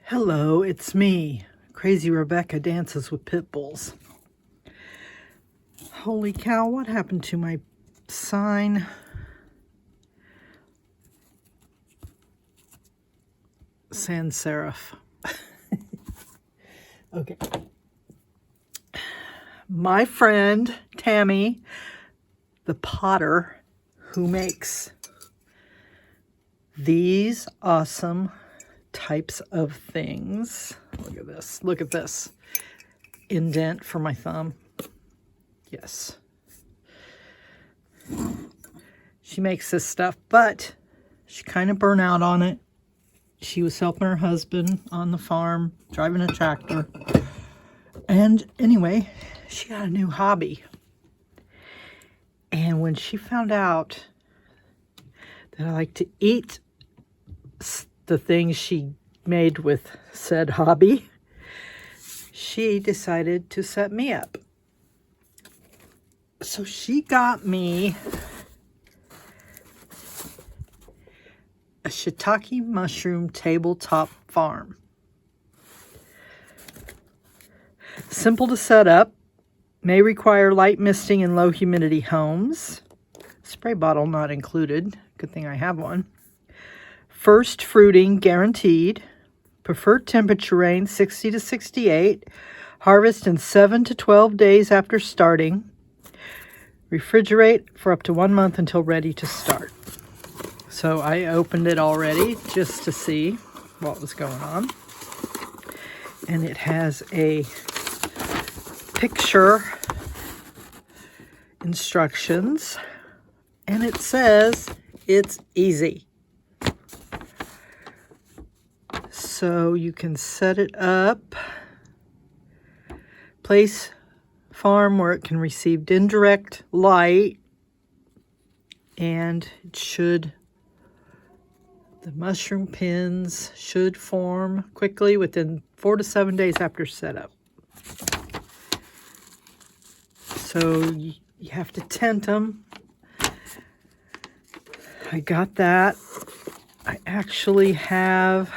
Hello, it's me, Crazy Rebecca Dances with Pitbulls. Holy cow, what happened to my sign? Sans serif. Okay. My friend, Tammy the Potter, who makes these awesome types of things. Look at this. Look at this. Indent for my thumb. Yes. She makes this stuff, but she kind of burned out on it. She was helping her husband on the farm, driving a tractor. And anyway, she got a new hobby. And when she found out that I like to eat the things she made with said hobby, she decided to set me up. So she got me a shiitake mushroom tabletop farm. Simple to set up, may require light misting in low humidity homes. Spray bottle not included. Good thing I have one. First fruiting guaranteed. Preferred temperature range 60 to 68. Harvest in 7 to 12 days after starting. Refrigerate for up to 1 month until ready to start. So I opened it already just to see what was going on. And it has a picture instructions. And it says it's easy. So you can set it up, place farm where it can receive indirect light, and the mushroom pins should form quickly within 4 to 7 days after setup. So you have to tent them. I got that. I actually have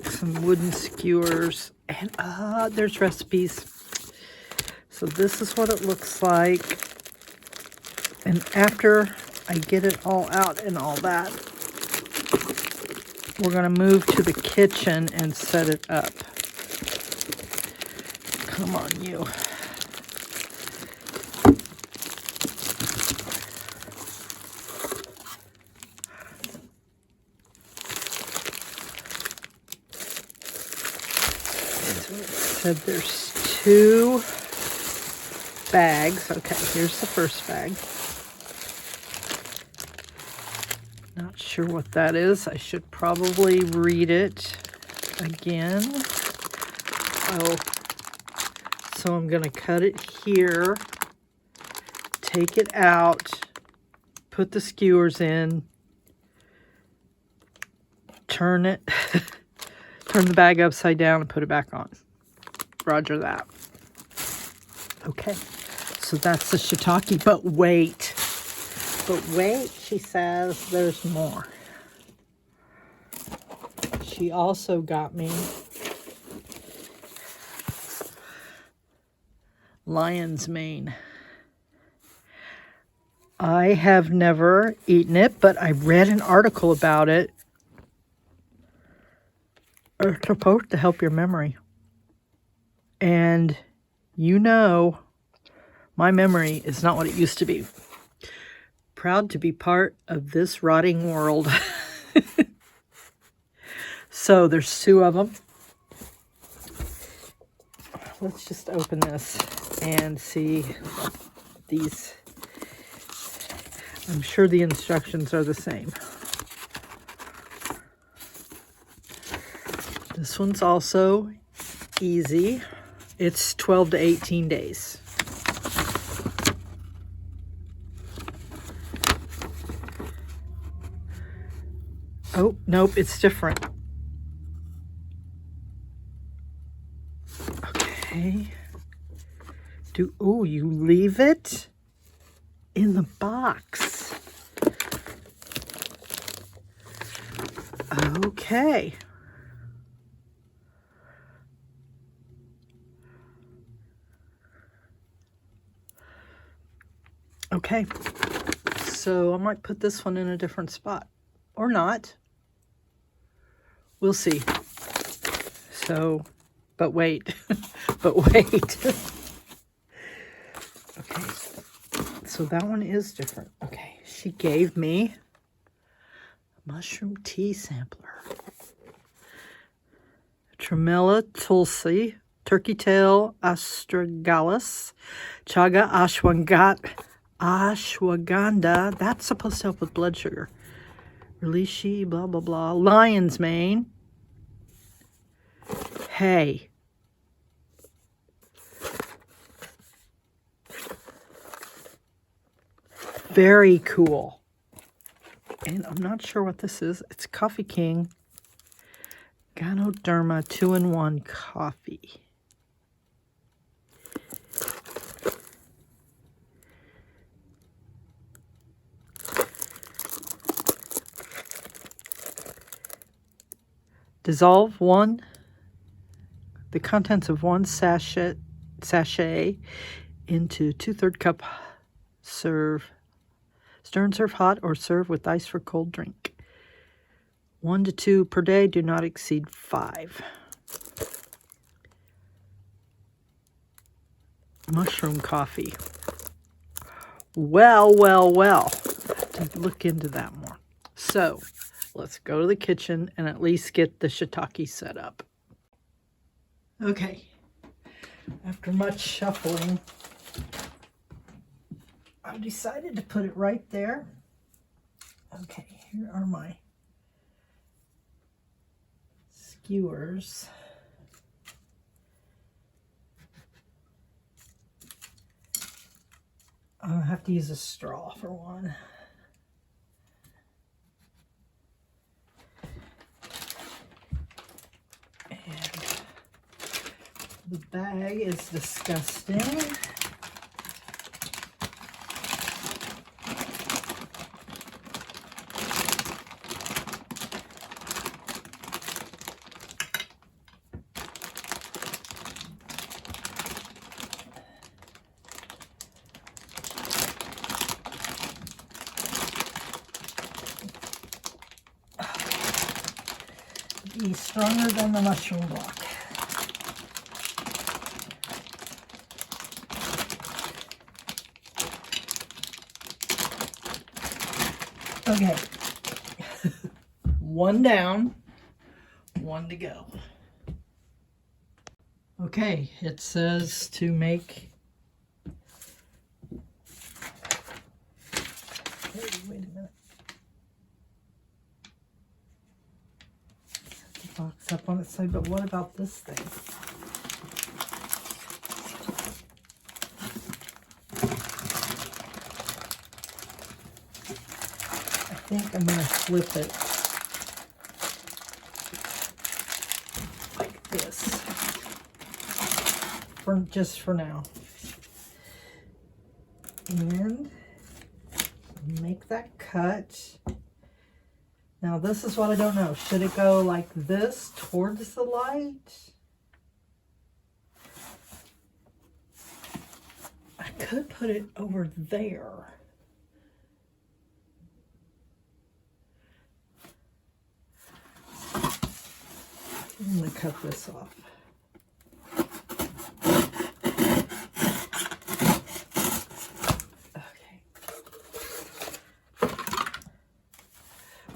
some wooden skewers, and there's recipes. So this is what it looks like. And after I get it all out and all that, we're going to move to the kitchen and set it up. Come on, you. Said there's 2 bags. Okay, here's the first bag. Not sure what that is. I should probably read it again. Oh, so I'm going to cut it here, take it out, put the skewers in, turn it, turn the bag upside down and put it back on. Roger that. Okay, so that's the shiitake, but wait, she says there's more. She also got me lion's mane. I have never eaten it, but I read an article about it. It's supposed to help your memory. And you know, my memory is not what it used to be. Proud to be part of this rotting world. So there's 2 of them. Let's just open this and see these. I'm sure the instructions are the same. This one's also easy. It's 12 to 18 days. Oh, nope, it's different. Okay. Oh, you leave it in the box. Okay. Okay. So I might put this one in a different spot. Or not. We'll see. So, but wait. But wait. Okay. So that one is different. Okay. She gave me a mushroom tea sampler. Tremella tulsi, turkey tail astragalus, chaga ashwagandha. That's supposed to help with blood sugar. Reishi, blah, blah, blah. Lion's mane. Hey. Very cool. And I'm not sure what this is. It's Coffee King Ganoderma 2-in-1 coffee. Dissolve the contents of one sachet into 2/3 cup. Serve. Stir and serve hot or serve with ice for cold drink. 1 to 2 per day. Do not exceed 5. Mushroom coffee. Well. To look into that more. So, let's go to the kitchen and at least get the shiitake set up. Okay. After much shuffling, I decided to put it right there. Okay, here are my skewers. I'll have to use a straw for one. And the bag is disgusting. Be stronger than the mushroom block. Okay. One down, one to go. Okay, it says to make. Hey, wait a minute. Box up on its side, but what about this thing? I think I'm going to flip it like this, just for now, and make that cut. Now this is what I don't know. Should it go like this towards the light? I could put it over there. I'm going to cut this off.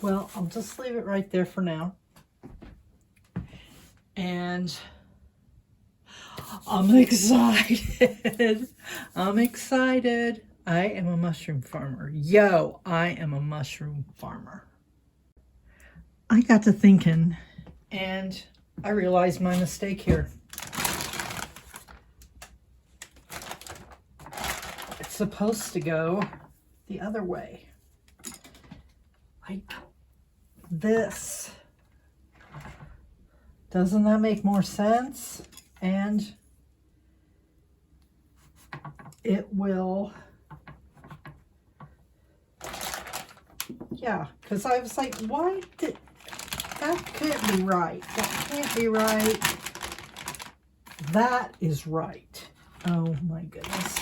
Well, I'll just leave it right there for now. And I'm excited. I'm excited. I am a mushroom farmer. Yo, I am a mushroom farmer. I got to thinking, and I realized my mistake here. It's supposed to go the other way. Like this. Doesn't that make more sense? And it will Yeah, because I was like, why did... That can't be right. That can't be right. That is right. Oh my goodness.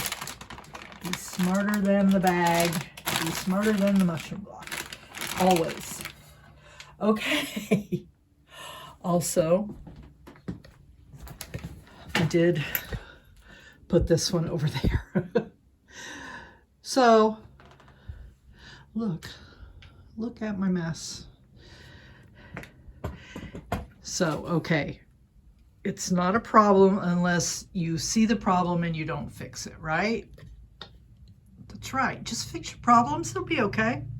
Be smarter than the bag. Be smarter than the mushroom block. Always. Okay. Also, I did put this one over there. So, look at my mess. So, okay, it's not a problem unless you see the problem and you don't fix it, right? That's right. Just fix your problems. They'll be okay.